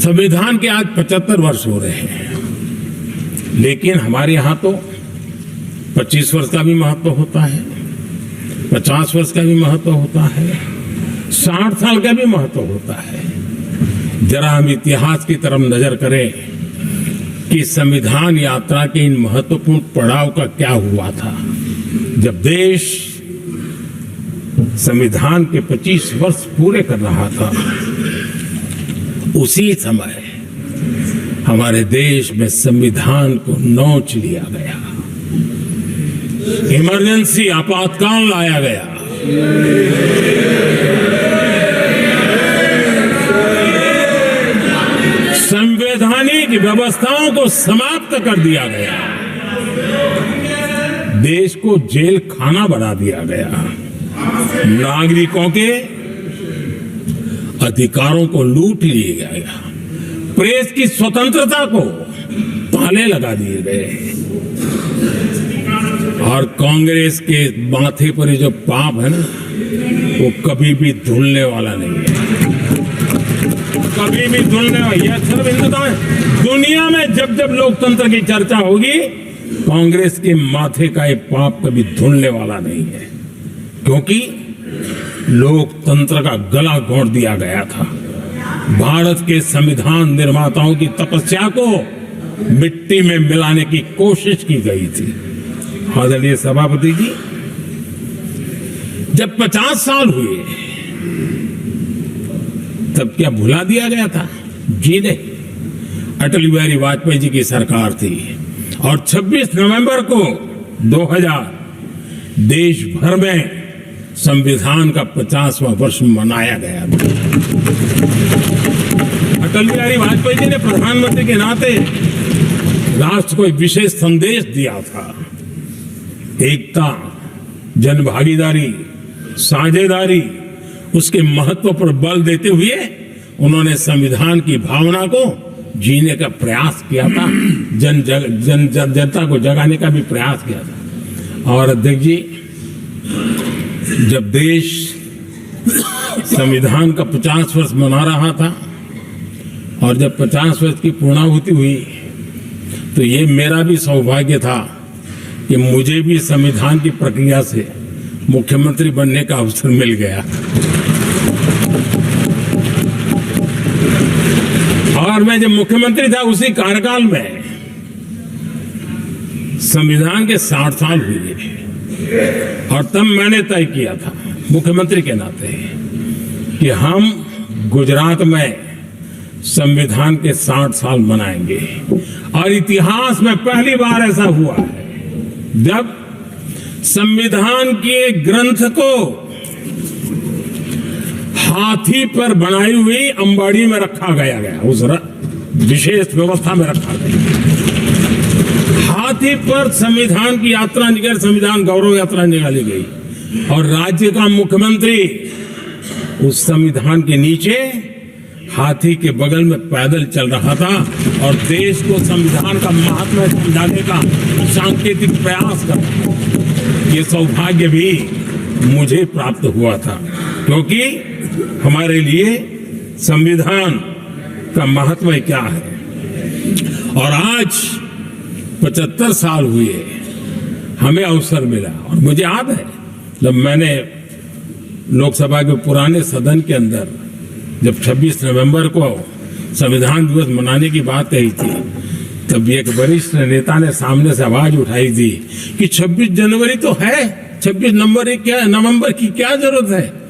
संविधान के आज 75 वर्ष हो रहे हैं, लेकिन हमारे यहाँ तो 25 वर्ष का भी महत्व होता है, 50 वर्ष का भी महत्व होता है, 60 साल का भी महत्व होता है। जरा हम इतिहास की तरफ नजर करें कि संविधान यात्रा के इन महत्वपूर्ण पड़ाव का क्या हुआ था। जब देश संविधान के 25 वर्ष पूरे कर रहा था, उसी समय हमारे देश में संविधान को नोच लिया गया, इमरजेंसी आपातकाल लाया गया। संवैधानिक व्यवस्थाओं को समाप्त कर दिया गया, देश को जेल खाना बना दिया गया, नागरिकों के अधिकारों को लूट लिया गया, प्रेस की स्वतंत्रता को ताले लगा दिए गए, और कांग्रेस के माथे पर जो पाप है ना, वो कभी भी धुलने वाला नहीं है, कभी भी धुलने वाला। यह सिर्फ हिंदुस्तान, दुनिया में जब जब लोकतंत्र की चर्चा होगी, कांग्रेस के माथे का ये पाप कभी धुलने वाला नहीं है, क्योंकि लोकतंत्र का गला घोंट दिया गया था। भारत के संविधान निर्माताओं की तपस्या को मिट्टी में मिलाने की कोशिश की गई थी। आदरणीय सभापति जी, जब 50 साल हुए तब क्या भुला दिया गया था? जी नहीं, अटल बिहारी वाजपेयी जी की सरकार थी और 26 नवंबर को 2000 देश भर में संविधान का 50वां वर्ष मनाया गया था। अटल बिहारी वाजपेयी जी ने प्रधानमंत्री के नाते राष्ट्र को एक विशेष संदेश दिया था। एकता, जनभागीदारी, साझेदारी, उसके महत्व पर बल देते हुए उन्होंने संविधान की भावना को जीने का प्रयास किया था, जनता को जगाने का भी प्रयास किया था। और अध्यक्ष जी, जब देश संविधान का 50 वर्ष मना रहा था और जब 50 वर्ष की पूर्णाहुति हुई, तो ये मेरा भी सौभाग्य था कि मुझे भी संविधान की प्रक्रिया से मुख्यमंत्री बनने का अवसर मिल गया। और मैं जब मुख्यमंत्री था, उसी कार्यकाल में संविधान के 60 साल हुए और तब मैंने तय किया था मुख्यमंत्री के नाते कि हम गुजरात में संविधान के 60 साल मनाएंगे। और इतिहास में पहली बार ऐसा हुआ है जब संविधान के ग्रंथ को हाथी पर बनाई हुई अंबाड़ी में रखा गया, उस विशेष व्यवस्था में रखा गया। हाथी पर संविधान की यात्रा निकल, संविधान गौरव यात्रा निकाली गई और राज्य का मुख्यमंत्री उस संविधान के नीचे हाथी के बगल में पैदल चल रहा था और देश को संविधान का महत्व समझाने का सांकेतिक प्रयास कर रहा था। ये सौभाग्य भी मुझे प्राप्त हुआ था, क्योंकि हमारे लिए संविधान का महत्व क्या है। और आज 75 साल हुए, हमें अवसर मिला। और मुझे याद है जब मैंने लोकसभा के पुराने सदन के अंदर जब 26 नवंबर को संविधान दिवस मनाने की बात कही थी, तब एक वरिष्ठ नेता ने सामने से आवाज उठाई थी कि 26 जनवरी तो है, 26 नवंबर की क्या जरूरत है।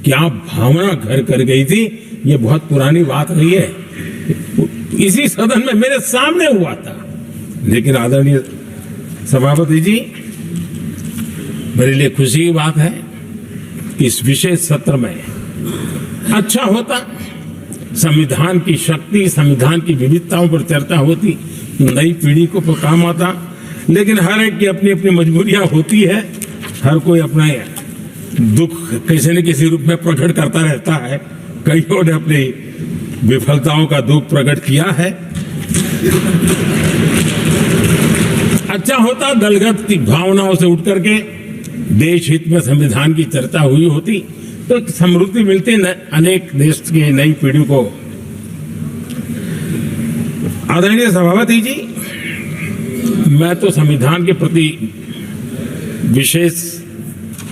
क्या भावना घर कर गई थी, ये बहुत पुरानी बात नहीं है। इसी सदन में मेरे सामने हुआ था। लेकिन आदरणीय सभापति जी, मेरे लिए खुशी की बात है कि इस विशेष सत्र में अच्छा होता, संविधान की शक्ति, संविधान की विविधताओं पर चर्चा होती, नई पीढ़ी को काम आता। लेकिन हर एक की अपनी अपनी मजबूरियां होती है, हर कोई अपना दुख किसी न किसी रूप में प्रकट करता रहता है। कईयों ने अपनी विफलताओं का दुख प्रकट किया है। अच्छा होता दलगत की भावनाओं से उठ करके देश हित में संविधान की चर्चा हुई होती, तो समृद्धि मिलती, अनेक देश की नई पीढ़ी को आदरणीय सभापति जी, मैं तो संविधान के प्रति विशेष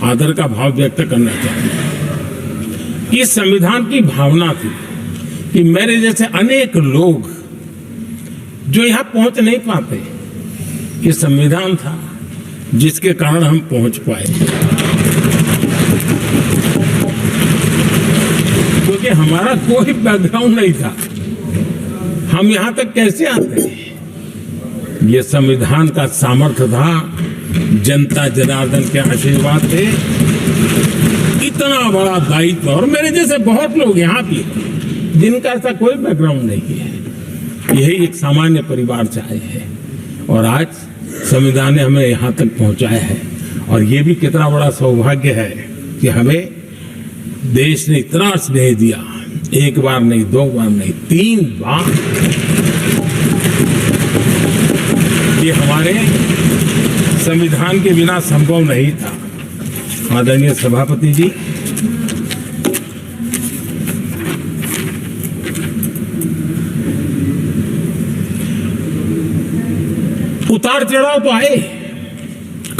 आदर का भाव व्यक्त करना चाहता हूं कि संविधान की भावना थी कि मेरे जैसे अनेक लोग जो यहां पहुंच नहीं पाते, ये संविधान था जिसके कारण हम पहुंच पाए। क्योंकि हमारा कोई बैकग्राउंड नहीं था, हम यहां तक कैसे आते? ये संविधान का सामर्थ्य था, जनता जनार्दन के आशीर्वाद थे। इतना बड़ा दायित्व, और मेरे जैसे बहुत लोग यहाँ भी जिनका ऐसा कोई बैकग्राउंड नहीं है, यही एक सामान्य परिवार से आए हैं, और आज संविधान ने हमें यहाँ तक पहुंचाया है। और ये भी कितना बड़ा सौभाग्य है कि हमें देश ने इतना स्नेह दिया, एक बार नहीं, दो बार नहीं, 3 बार। ये हमारे संविधान के बिना संभव नहीं था। आदरणीय सभापति जी, उतार चढ़ाव तो आए,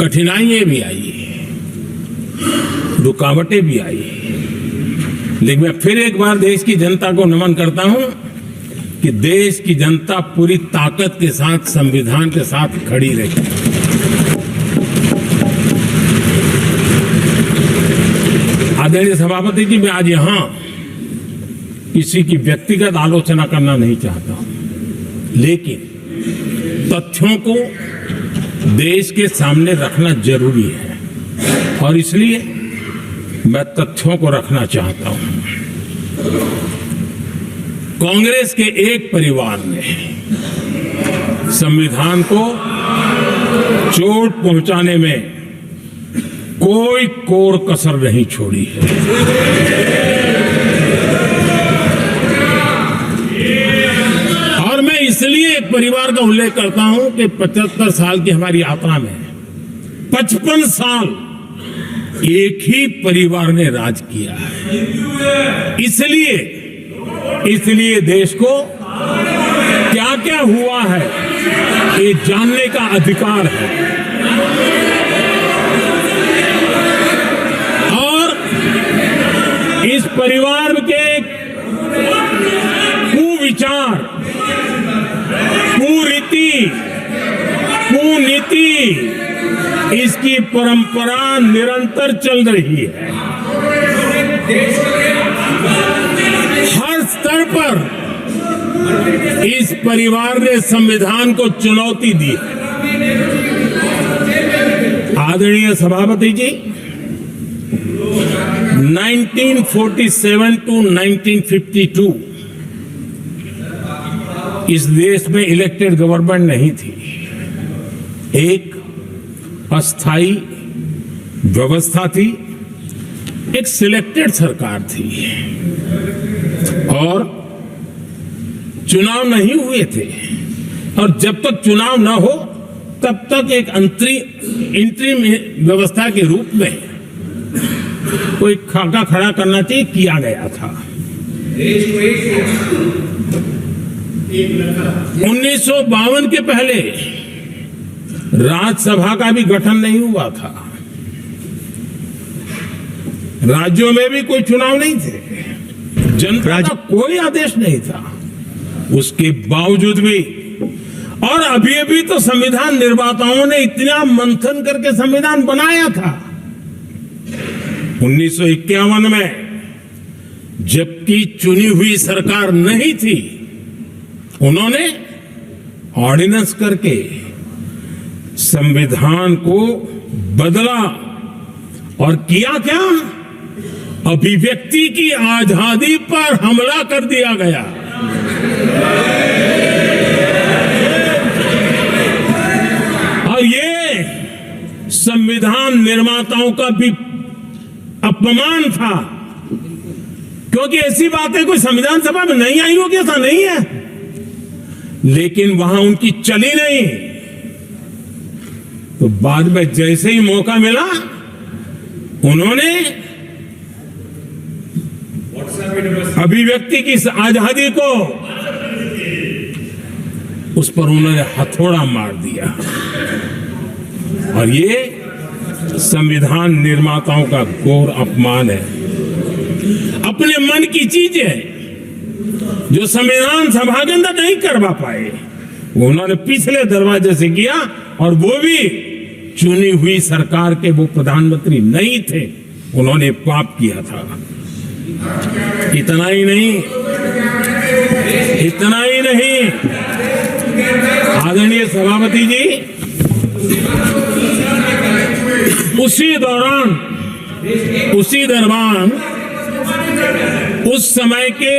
कठिनाइयां भी आई, रुकावटें भी आई, लेकिन मैं फिर एक बार देश की जनता को नमन करता हूं कि देश की जनता पूरी ताकत के साथ संविधान के साथ खड़ी रही। आदरणीय सभापति जी, मैं आज यहां किसी की व्यक्तिगत आलोचना करना नहीं चाहता हूं, लेकिन तथ्यों को देश के सामने रखना जरूरी है, और इसलिए मैं तथ्यों को रखना चाहता हूं। कांग्रेस के एक परिवार ने संविधान को चोट पहुंचाने में कोई कोर कसर नहीं छोड़ी है। और मैं इसलिए एक परिवार का उल्लेख करता हूं कि 75 साल की हमारी यात्रा में 55 साल एक ही परिवार ने राज किया है। इसलिए देश को क्या क्या हुआ है ये जानने का अधिकार है, और इस परिवार के कुविचार, कुरीति, कुनीति, इसकी परंपरा निरंतर चल रही है। हर स्तर पर इस परिवार ने संविधान को चुनौती दी। आदरणीय सभापति जी, 1947 टू 1952 इस देश में इलेक्टेड गवर्नमेंट नहीं थी, एक अस्थाई व्यवस्था थी, एक सिलेक्टेड सरकार थी, और चुनाव नहीं हुए थे। और जब तक चुनाव न हो तब तक एक इंतरिम व्यवस्था के रूप में कोई खाका खड़ा करना चाहिए, किया गया था। 1952 के पहले राज्यसभा का भी गठन नहीं हुआ था, राज्यों में भी कोई चुनाव नहीं थे, जनता का कोई आदेश नहीं था। उसके बावजूद भी, और अभी तो संविधान निर्माताओं ने इतना मंथन करके संविधान बनाया था 1951 में, जबकि चुनी हुई सरकार नहीं थी, उन्होंने ऑर्डिनेंस करके संविधान को बदला, और किया क्या? अभिव्यक्ति की आजादी पर हमला कर दिया गया। और ये संविधान निर्माताओं का भी अपमान था, क्योंकि ऐसी बातें कोई संविधान सभा में नहीं आई होगी, ऐसा नहीं है, लेकिन वहां उनकी चली नहीं। तो बाद में जैसे ही मौका मिला, उन्होंने अभिव्यक्ति की आजादी को उस पर उन्होंने हथौड़ा मार दिया। और ये संविधान निर्माताओं का घोर अपमान है। अपने मन की चीजें जो संविधान सभा के अंदर नहीं करवा पाए, वो उन्होंने पिछले दरवाजे से किया, और वो भी चुनी हुई सरकार के वो प्रधानमंत्री नहीं थे, उन्होंने पाप किया था। इतना ही नहीं, इतना ही नहीं, आदरणीय सभापति जी, उसी दौरान उस समय के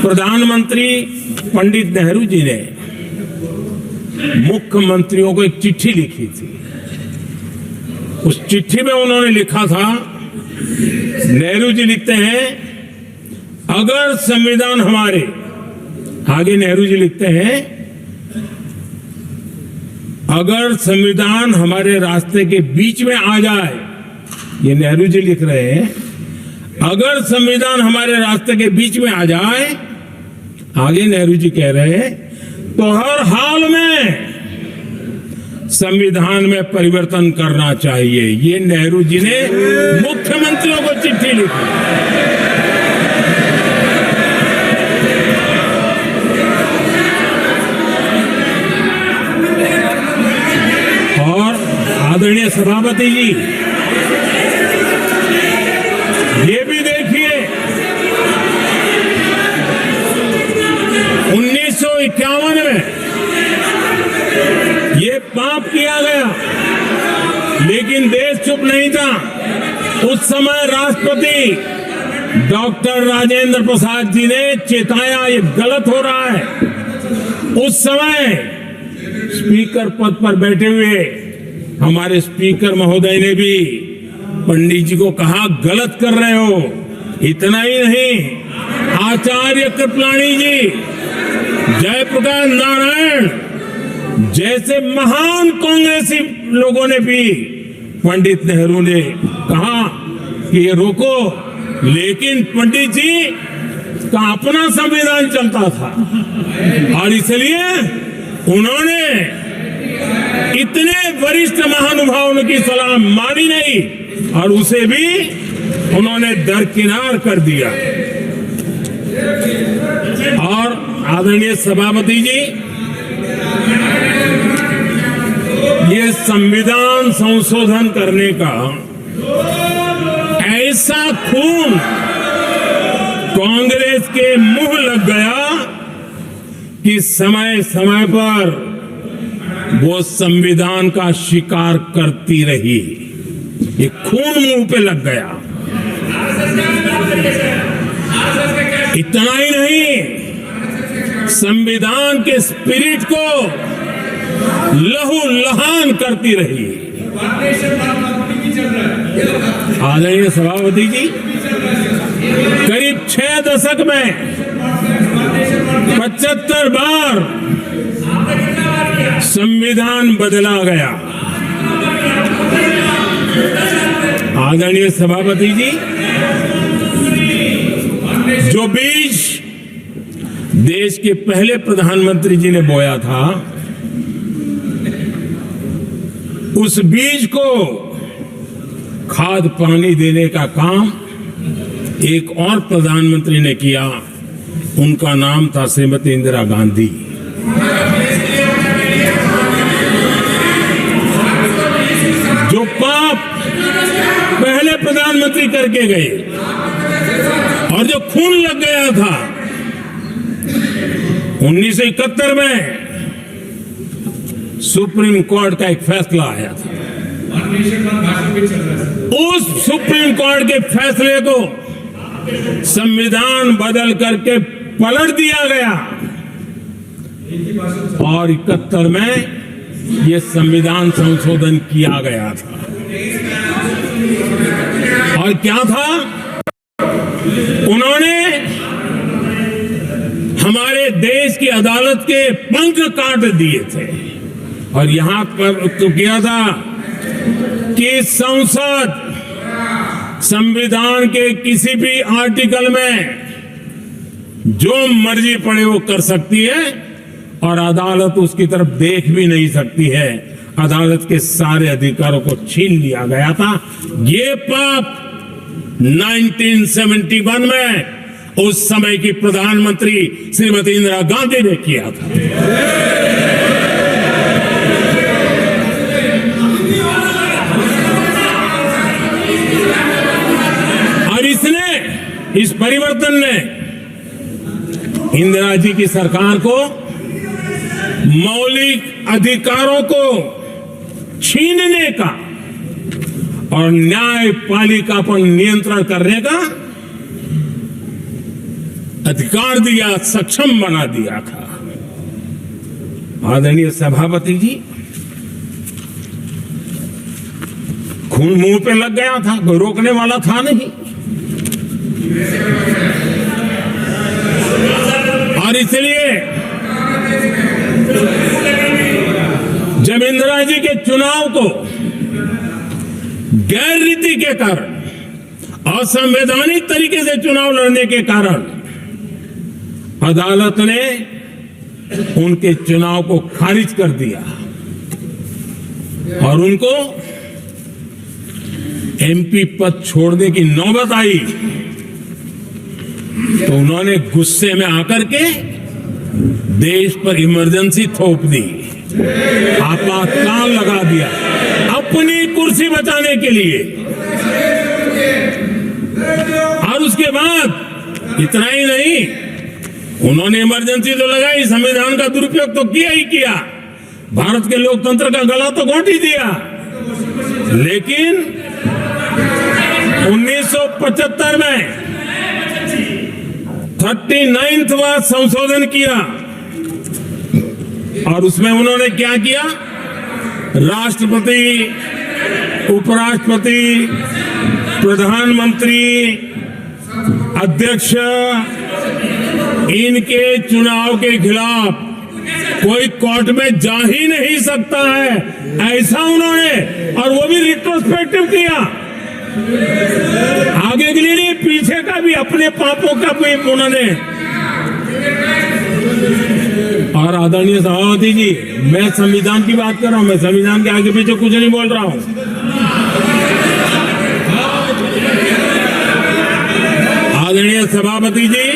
प्रधानमंत्री पंडित नेहरू जी ने मुख्यमंत्रियों को एक चिट्ठी लिखी थी। उस चिट्ठी में उन्होंने लिखा था, नेहरू जी लिखते हैं, अगर संविधान हमारे, आगे नेहरू जी लिखते हैं, अगर संविधान हमारे रास्ते के बीच में आ जाए, ये नेहरू जी लिख रहे हैं, अगर संविधान हमारे रास्ते के बीच में आ जाए, आगे नेहरू जी कह रहे हैं, तो हर हाल में संविधान में परिवर्तन करना चाहिए। ये नेहरू जी ने मुख्यमंत्रियों को चिट्ठी लिखी। और आदरणीय सभापति जी, ये भी देखिए, 1951 में ये पाप किया गया, लेकिन देश चुप नहीं था। उस समय राष्ट्रपति डॉक्टर राजेंद्र प्रसाद जी ने चेताया, ये गलत हो रहा है। उस समय स्पीकर पद पर बैठे हुए हमारे स्पीकर महोदय ने भी पंडित जी को कहा, गलत कर रहे हो। इतना ही नहीं, आचार्य कृपलानी जी, जयप्रकाश नारायण जैसे महान कांग्रेसी लोगों ने भी पंडित नेहरू ने कहा कि ये रोको, लेकिन पंडित जी का अपना संविधान चलता था, और इसलिए उन्होंने इतने वरिष्ठ महानुभावों की सलाह मानी नहीं, और उसे भी उन्होंने दरकिनार कर दिया। और आदरणीय सभापति जी, ये संविधान संशोधन करने का ऐसा खून कांग्रेस के मुंह लग गया कि समय समय पर वो संविधान का शिकार करती रही। ये खून मुंह पे लग गया। इतना ही नहीं, संविधान के स्पिरिट को लहू लहान करती रही। आदरणीय सभापति जी, करीब 6 दशक में 75 बार संविधान बदला गया। आदरणीय सभापति जी, जो बीज देश के पहले प्रधानमंत्री जी ने बोया था, उस बीज को खाद पानी देने का काम एक और प्रधानमंत्री ने किया। उनका नाम था श्रीमती इंदिरा गांधी। जो पाप पहले प्रधानमंत्री करके गए और जो खून लग गया था 1971 में, सुप्रीम कोर्ट का एक फैसला आया था। उस सुप्रीम कोर्ट के फैसले को संविधान बदल करके पलट दिया गया और 71 में ये संविधान संशोधन किया गया था। और क्या था, उन्होंने हमारे देश की अदालत के पंख काट दिए थे और यहां पर तो किया था कि संसद संविधान के किसी भी आर्टिकल में जो मर्जी पड़े वो कर सकती है, और अदालत उसकी तरफ देख भी नहीं सकती है। अदालत के सारे अधिकारों को छीन लिया गया था। ये पाप 1971 में उस समय की प्रधानमंत्री श्रीमती इंदिरा गांधी ने किया था। और इस परिवर्तन ने इंदिरा जी की सरकार को मौलिक अधिकारों को छीनने का और न्यायपालिका पर नियंत्रण करने का अधिकार दिया, सक्षम बना दिया था। आदरणीय सभापति जी, खून मुंह पे लग गया था, कोई रोकने वाला था नहीं। और इसलिए जब इंदिरा जी के चुनाव को गैर रीति के कारण, असंवैधानिक तरीके से चुनाव लड़ने के कारण अदालत ने उनके चुनाव को खारिज कर दिया और उनको एमपी पद छोड़ने की नौबत आई, तो उन्होंने गुस्से में आकर के देश पर इमरजेंसी थोप दी, आपातकाल लगा दिया अपनी कुर्सी बचाने के लिए। और उसके बाद इतना ही नहीं, उन्होंने इमरजेंसी तो लगाई, संविधान का दुरुपयोग तो किया ही किया, भारत के लोकतंत्र का गला तो घोंट ही दिया। लेकिन 1975 में 39वां संशोधन किया और उसमें उन्होंने क्या किया, राष्ट्रपति, उपराष्ट्रपति, प्रधानमंत्री, अध्यक्ष, इनके चुनाव के खिलाफ कोई कोर्ट में जा ही नहीं सकता है, ऐसा उन्होंने, और वो भी रिट्रोस्पेक्टिव किया, आगे के लिए नहीं, पीछे का भी, अपने पापों का भी उन्होंने। और आदरणीय सभापति जी, मैं संविधान की बात कर रहा हूं, मैं संविधान के आगे पीछे कुछ नहीं बोल रहा हूं। आदरणीय सभापति जी,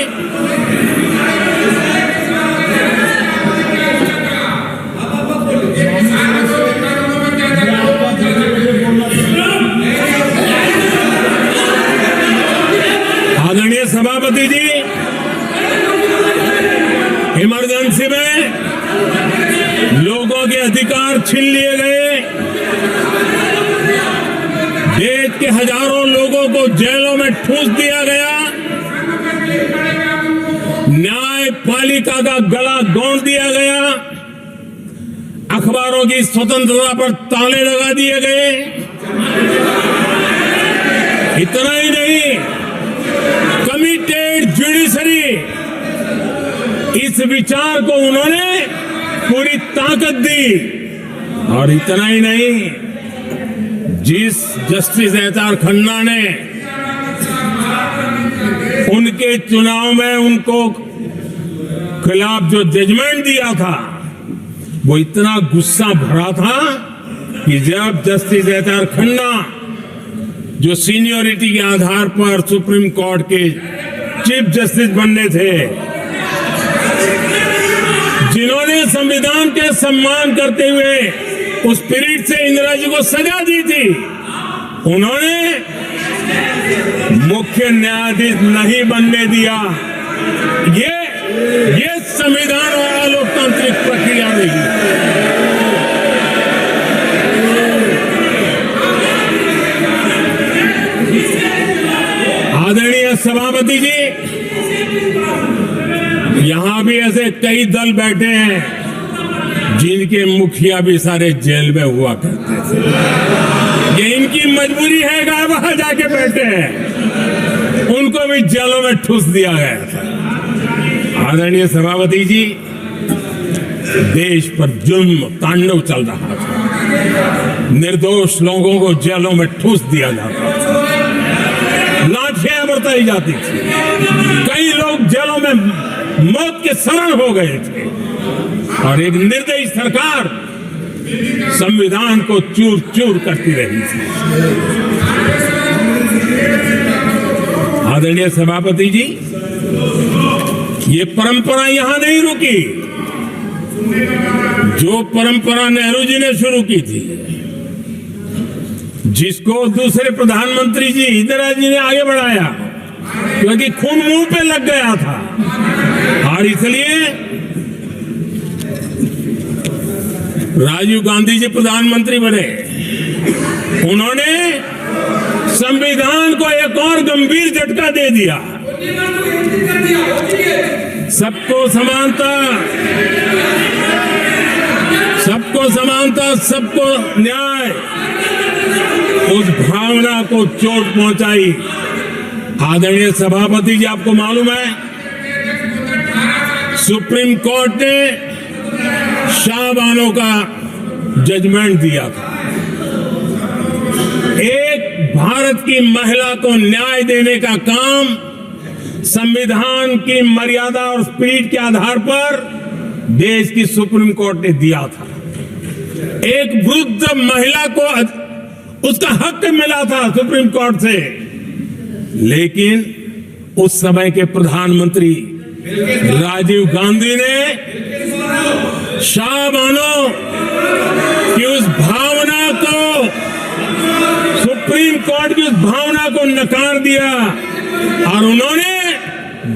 आदरणीय सभापति जी, इमरजेंसी में लोगों के अधिकार छीन लिए गए, देश के हजारों लोगों को जेलों में ठूंस दिया गया, न्यायपालिका का गला घोंट दिया गया, अखबारों की स्वतंत्रता पर ताले लगा दिए गए। इतना ही नहीं, कमिटेड जुडिशरी, इस विचार को उन्होंने पूरी ताकत दी। और इतना ही नहीं, जिस जस्टिस एच.आर. खन्ना ने उनके चुनाव में उनको खिलाफ जो जजमेंट दिया था, वो इतना गुस्सा भरा था कि जब जस्टिस एच.आर. खन्ना, जो सीनियरिटी के आधार पर सुप्रीम कोर्ट के चीफ जस्टिस बनने थे, जिन्होंने संविधान के सम्मान करते हुए उस स्पिरिट से इंदिरा जी को सजा दी थी, उन्होंने मुख्य न्यायाधीश नहीं बनने दिया। ये संविधान और लोकतांत्रिक प्रक्रिया नहीं। आदरणीय सभापति जी, यहां भी ऐसे कई दल बैठे हैं जिनके मुखिया भी सारे जेल में हुआ करते थे। ये इनकी मजबूरी है कि वहां जाके बैठे हैं, उनको भी जेलों में ठूस दिया गया था। आदरणीय सभापति जी, देश पर जुल्म तांडव चल रहा था, निर्दोष लोगों को जेलों में ठूस दिया जाता था, लाठियां बरताई जाती थी, कई लोग जेलों में मौत के शरण हो गए थे। और एक निर्दयी सरकार संविधान को चूर चूर करती रही थी। आदरणीय सभापति जी, ये परंपरा यहां नहीं रुकी। जो परंपरा नेहरू जी ने शुरू की थी, जिसको दूसरे प्रधानमंत्री जी इंदिरा जी ने आगे बढ़ाया, क्योंकि खून मुंह पे लग गया था, और इसलिए राजीव गांधी जी प्रधानमंत्री बने। उन्होंने संविधान को एक और गंभीर झटका दे दिया। सबको समानता, सबको समानता, सबको न्याय, उस भावना को चोट पहुंचाई। आदरणीय सभापति जी, आपको मालूम है, सुप्रीम कोर्ट ने शाहबानो का जजमेंट दिया था। एक भारत की महिला को न्याय देने का काम संविधान की मर्यादा और स्पिरिट के आधार पर देश की सुप्रीम कोर्ट ने दिया था। एक वृद्ध महिला को उसका हक मिला था सुप्रीम कोर्ट से, लेकिन उस समय के प्रधानमंत्री राजीव गांधी ने शाहबानो की उस भावना को, सुप्रीम कोर्ट की उस भावना को नकार दिया, और उन्होंने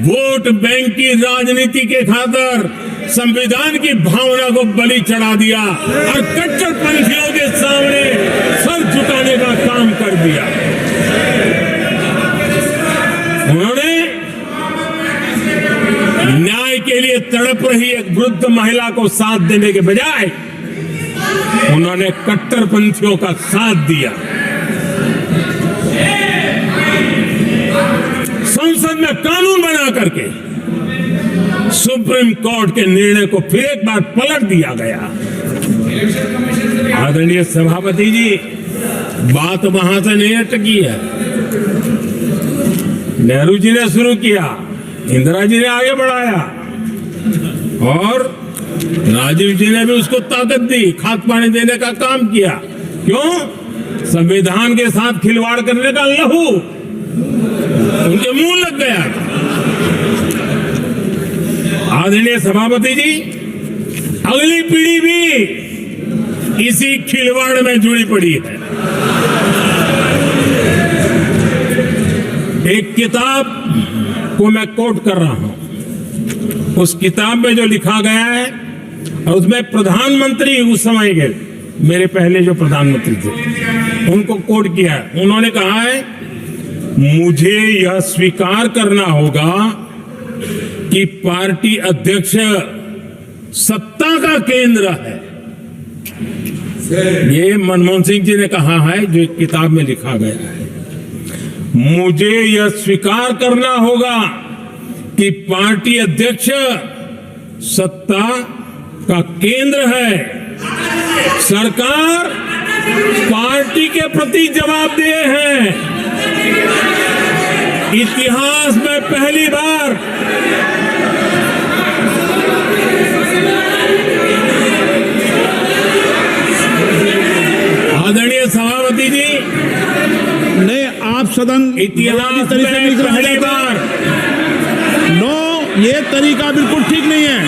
वोट बैंक की राजनीति के खातिर संविधान की भावना को बलि चढ़ा दिया और कट्टरपंथियों के सामने सर झुकाने का काम कर दिया। उन्होंने न्याय के लिए तड़प रही एक वृद्ध महिला को साथ देने के बजाय उन्होंने कट्टरपंथियों का साथ दिया। संसद में कानून बना करके सुप्रीम कोर्ट के निर्णय को फिर एक बार पलट दिया गया। आदरणीय सभापति जी, बात वहां से नहीं अटकी है। नेहरू जी ने शुरू किया, इंदिरा जी ने आगे बढ़ाया, और राजीव जी ने भी उसको ताकत दी, खाद पानी देने का काम किया। क्यों? संविधान के साथ खिलवाड़ करने का लहू उनके मुंह लग गया। आदरणीय सभापति जी, अगली पीढ़ी भी इसी खिलवाड़ में जुड़ी पड़ी है। एक किताब को मैं कोट कर रहा हूं। उस किताब में जो लिखा गया है, और उसमें प्रधानमंत्री उस समय के मेरे पहले जो प्रधानमंत्री थे उनको कोट किया है। उन्होंने कहा है, मुझे यह स्वीकार करना होगा कि पार्टी अध्यक्ष सत्ता का केंद्र है। ये मनमोहन सिंह जी ने कहा है, जो एक किताब में लिखा गया है। मुझे यह स्वीकार करना होगा कि पार्टी अध्यक्ष सत्ता का केंद्र है। सरकार पार्टी के प्रति जवाबदेह है। इतिहास में पहली बार आदरणीय सभापति जी, नहीं, आप सदन इतिहास में पहली बार ये तरीका बिल्कुल ठीक नहीं है।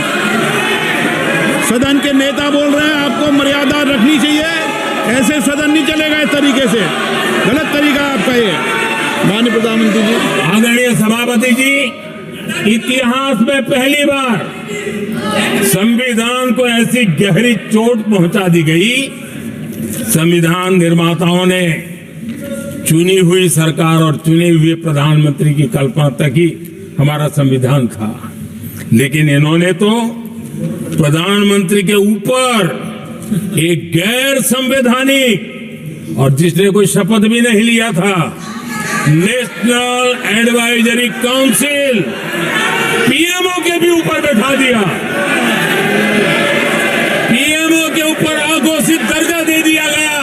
सदन के नेता बोल रहे हैं, आपको मर्यादा रखनी चाहिए। ऐसे सदन नहीं चलेगा इस तरीके से, गलत तरीका आपका ये। माननीय प्रधानमंत्री जी, आदरणीय सभापति जी, इतिहास में पहली बार संविधान को ऐसी गहरी चोट पहुंचा दी गई। संविधान निर्माताओं ने चुनी हुई सरकार और चुने हुए प्रधानमंत्री की कल्पना तक ही हमारा संविधान था, लेकिन इन्होंने तो प्रधानमंत्री के ऊपर एक गैर संवैधानिक, और जिसने कोई शपथ भी नहीं लिया था, नेशनल एडवाइजरी काउंसिल पीएमओ के भी ऊपर बैठा दिया। पीएमओ के ऊपर अघोषित दर्जा दे दिया गया।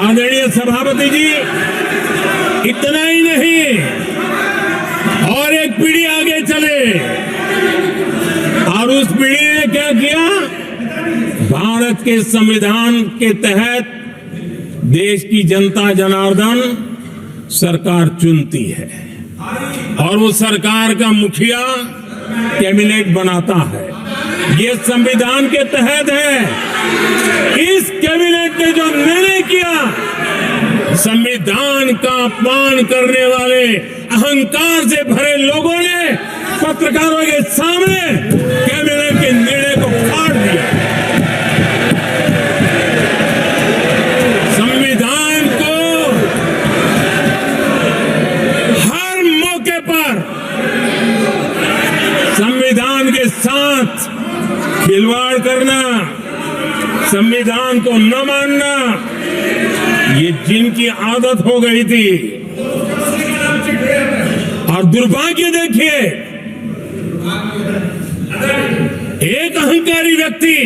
आदरणीय सभापति जी, इतना ही नहीं, और एक पीढ़ी आगे चले। और उस पीढ़ी ने क्या किया? भारत के संविधान के तहत देश की जनता जनार्दन सरकार चुनती है और वो सरकार का मुखिया कैबिनेट बनाता है। ये संविधान के तहत है। इस कैबिनेट ने जो निर्णय किया, संविधान का अपमान करने वाले अहंकार से भरे लोगों ने पत्रकारों के सामने कैबिनेट के निर्णय को फाड़ दिया। संविधान को हर मौके पर संविधान के साथ खिलवाड़ करना, संविधान को न मानना, ये जिनकी आदत हो गई थी। और दुर्भाग्य देखिए, एक अहंकारी व्यक्ति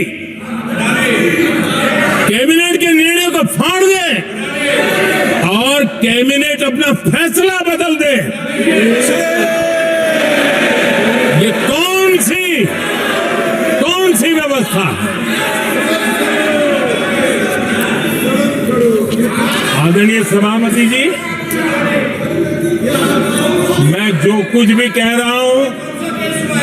कैबिनेट के निर्णय को फाड़ दे और कैबिनेट अपना फैसला बदल दे। ये कौन सी व्यवस्था है? आदरणीय सभापति जी, मैं जो कुछ भी कह रहा हूं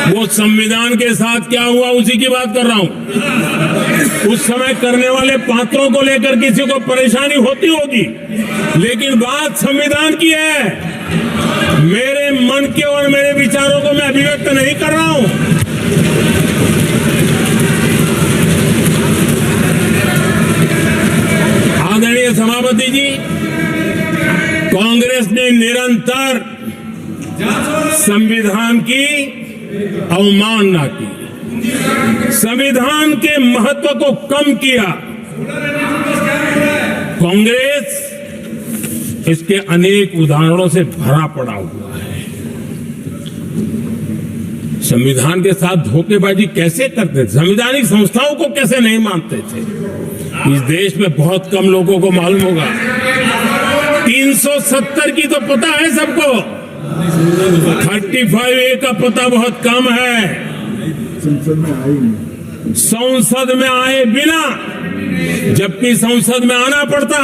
वो संविधान के साथ क्या हुआ उसी की बात कर रहा हूं। उस समय करने वाले पात्रों को लेकर किसी को परेशानी होती होगी, लेकिन बात संविधान की है। मेरे मन के और मेरे विचारों को मैं अभिव्यक्त नहीं कर रहा हूं। आदरणीय सभापति जी, कांग्रेस ने निरंतर संविधान की अवमानना की, संविधान के महत्व को कम किया। कांग्रेस इसके अनेक उदाहरणों से भरा पड़ा हुआ है। संविधान के साथ धोखेबाजी कैसे करते थे, संवैधानिक संस्थाओं को कैसे नहीं मानते थे, इस देश में बहुत कम लोगों को मालूम होगा। 370 की तो पता है सबको, 35A का पता बहुत कम है। संसद में आए बिना, जबकि संसद में आना पड़ता,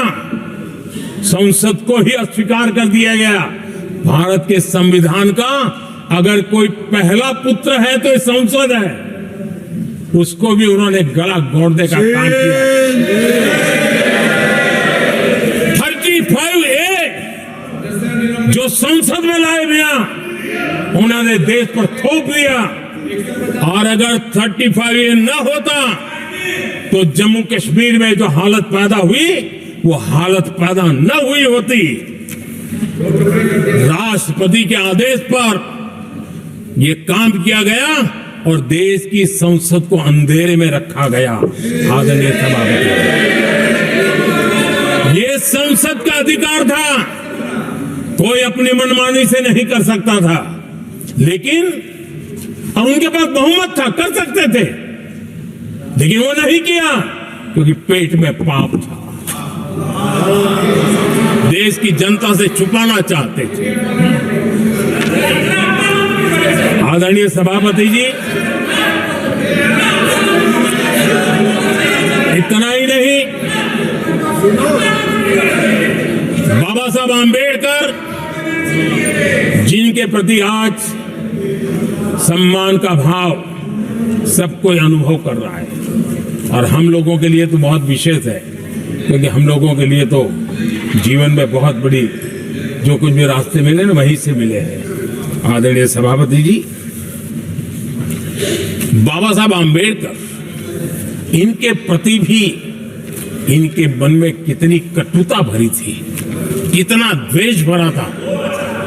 संसद को ही अस्वीकार कर दिया गया। भारत के संविधान का अगर कोई पहला पुत्र है तो संसद है, उसको भी उन्होंने गला घोटने का काम किया। 35A जो संसद में लाए बिना उन्होंने देश पर थोप दिया। और अगर 35A न होता तो जम्मू कश्मीर में जो हालत पैदा हुई वो हालत पैदा न हुई होती। राष्ट्रपति के आदेश पर यह काम किया गया और देश की संसद को अंधेरे में रखा गया। आदरणीय सभापति, ये संसद का अधिकार था, कोई अपनी मनमानी से नहीं कर सकता था, लेकिन और उनके पास बहुमत था, कर सकते थे, लेकिन वो नहीं किया क्योंकि पेट में पाप था। देश की जनता से छुपाना चाहते थे। आदरणीय सभापति जी, इतना ही नहीं, बाबा साहब आंबेडकर जिनके प्रति आज सम्मान का भाव सब कोई अनुभव कर रहा है, और हम लोगों के लिए तो बहुत विशेष है, क्योंकि हम लोगों के लिए तो जीवन में बहुत बड़ी जो कुछ भी रास्ते मिले ना वहीं से मिले हैं। आदरणीय सभापति जी, बाबा साहब आंबेडकर, इनके प्रति भी इनके मन में कितनी कटुता भरी थी, कितना द्वेष भरा था।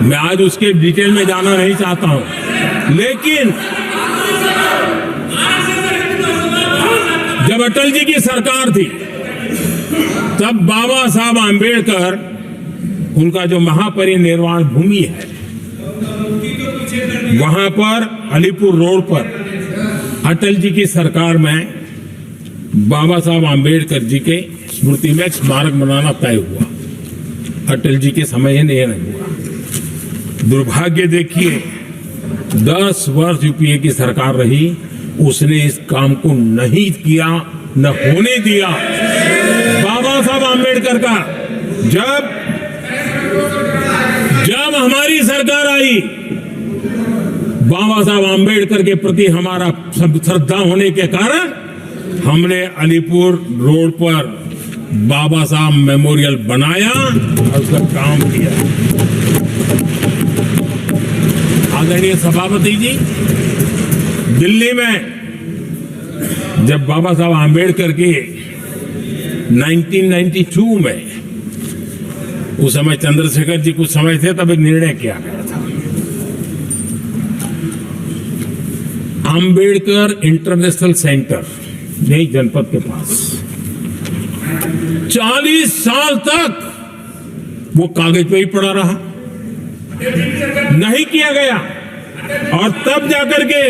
मैं आज उसके डिटेल में जाना नहीं चाहता हूं, लेकिन जब अटल जी की सरकार थी तब बाबा साहब आंबेडकर, उनका जो महापरिनिर्वाण भूमि है वहां पर अलीपुर रोड पर अटल जी की सरकार में बाबा साहब आंबेडकर जी के स्मृति में एक स्मारक बनाना तय हुआ। अटल जी के समय यह नहीं हुआ। दुर्भाग्य देखिए, 10 वर्ष यूपीए की सरकार रही, उसने इस काम को नहीं किया, न होने दिया। बाबा साहब आम्बेडकर का जब हमारी सरकार आई, बाबा साहब आम्बेडकर के प्रति हमारा श्रद्धा होने के कारण हमने अलीपुर रोड पर बाबा साहब मेमोरियल बनाया और उसका काम किया। आदरणीय सभापति जी, दिल्ली में जब बाबा साहब आम्बेडकर के 1992 में, उस समय चंद्रशेखर जी कुछ समय थे, तब एक निर्णय किया गया था, आम्बेडकर इंटरनेशनल सेंटर यही जनपद के पास 40 साल तक वो कागज पे ही पड़ा रहा, नहीं किया गया। और तब जाकर के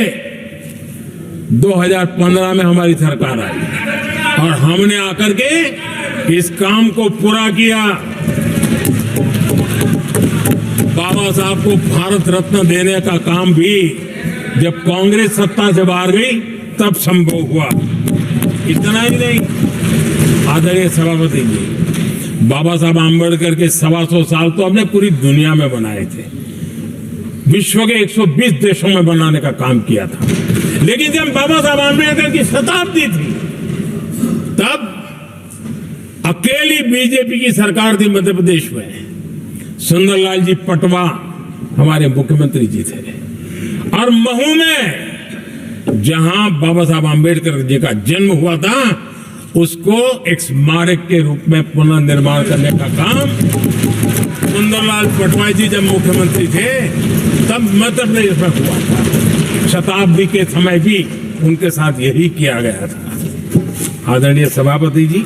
2015 में हमारी सरकार आई और हमने आकर के इस काम को पूरा किया। बाबा साहब को भारत रत्न देने का काम भी जब कांग्रेस सत्ता से बाहर गई तब संभव हुआ। इतना ही नहीं, आदरणीय सभापति जी, बाबा साहब आम्बेडकर के 125 साल तो हमने पूरी दुनिया में बनाए थे, विश्व के 120 देशों में बनाने का काम किया था। लेकिन जब बाबा साहब आम्बेडकर की शताब्दी थी, तब अकेली बीजेपी की सरकार थी मध्य प्रदेश में। सुंदरलाल जी पटवा हमारे मुख्यमंत्री जी थे। और महू में जहां बाबा साहब आम्बेडकर जी का जन्म हुआ था, उसको एक स्मारक के रूप में पुनर्निर्माण करने का काम सुंदरलाल पटवा जी जब मुख्यमंत्री थे तब मध्य प्रदेश में हुआ था। शताब्दी के समय भी उनके साथ यही किया गया था। आदरणीय सभापति जी,